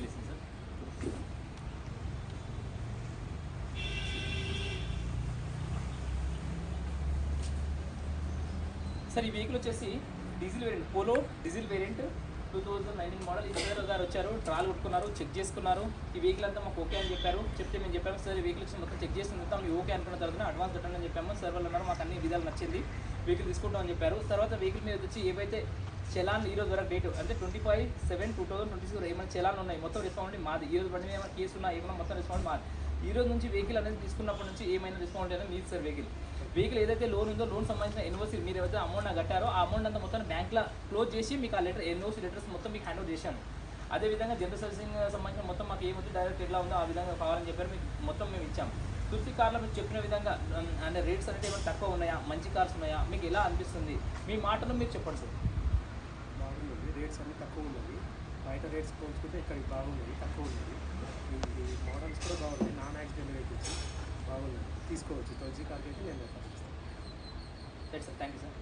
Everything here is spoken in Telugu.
మోడల్ ఇస్తుంది సార్. సార్ ఈ వెహికల్ వచ్చేసి diesel variant, polo diesel variant 2019 model. Engineer గారు వచ్చారు, ట్రాల్ కొట్టుకున్నారు, చెక్ చేసుకున్నారు. ఈ వెహికల్ అంతా మాకు ఓకే అని చెప్పారు. చెప్తే మేము చెప్పాము సార్ ఈ వెహికల్ వచ్చి మొత్తం చెక్ చేసిన తర్వాత మేము ఓకే అనుకున్న తర్వాత అడ్వాన్స్ కట్టండి అని చెప్పాము. సార్ వాళ్ళు అన్నారు మాకు అన్ని విధాలు నచ్చింది, వెహికల్ తీసుకుంటాం అని చెప్పారు. తర్వాత వెహికల్ మీద వచ్చి ఏవైతే చలాన్ ఈ రోజు వరకు డేట్ అంటే 25/7/2026 ఏమైనా చలాన్ ఉన్నాయి, మొత్తం రెస్పాండ్ మాది. ఈ రోజు బండి మీద ఏమైనా కేసు ఉన్నా ఏమైనా మొత్తం రెస్పాండ్ మాది. ఈ రోజు నుంచి వెహికల్ అనేది తీసుకున్నప్పటి నుంచి ఏమైనా రెస్పాండ్ అనేది మీది సార్. వెహికల్ ఏదైతే లోన్ ఉందో లోన్ సంబంధించిన ఎన్ఓసి మీరు ఏదైతే అమౌంట్ కట్టారో ఆ అమౌంట్ అంతా మొత్తం బ్యాంక్లో క్లోజ్ చేసి మీకు ఆ లెటర్ ఎన్ఓసి లెటర్స్ మొత్తం మీకు హ్యాండ్ ఓవర్ చేశాను. అదేవిధంగా జనరల్ సర్వీసింగ్ సంబంధించిన మొత్తం మాకు ఏమైతే డైరెక్ట్ ఎట్లా ఉందో ఆ విధంగా కావాలని చెప్పారు, మీకు మొత్తం మేము ఇచ్చాము. తులసి కార్లో మీరు చెప్పిన విధంగా అంటే రేట్స్ అనేది ఏమైనా తక్కువ ఉన్నాయా, మంచి కార్స్ ఉన్నాయా, మీకు ఎలా అనిపిస్తుంది మీ మాటలు మీరు చెప్పండి సార్. బాగుంది, రేట్స్ అన్నీ తక్కువ ఉన్నది, బయట రేట్స్ పోల్చుకుంటే ఇక్కడికి బాగున్నది, తక్కువ ఉన్నది. ఈ మోడల్స్ కూడా బాగున్నాయి, నాన్ యాక్సిడెంట్ వెహికల్స్ బాగున్నాయి, తీసుకోవచ్చు. తులసి కార్కి అయితే నేను right sir, thank you sir.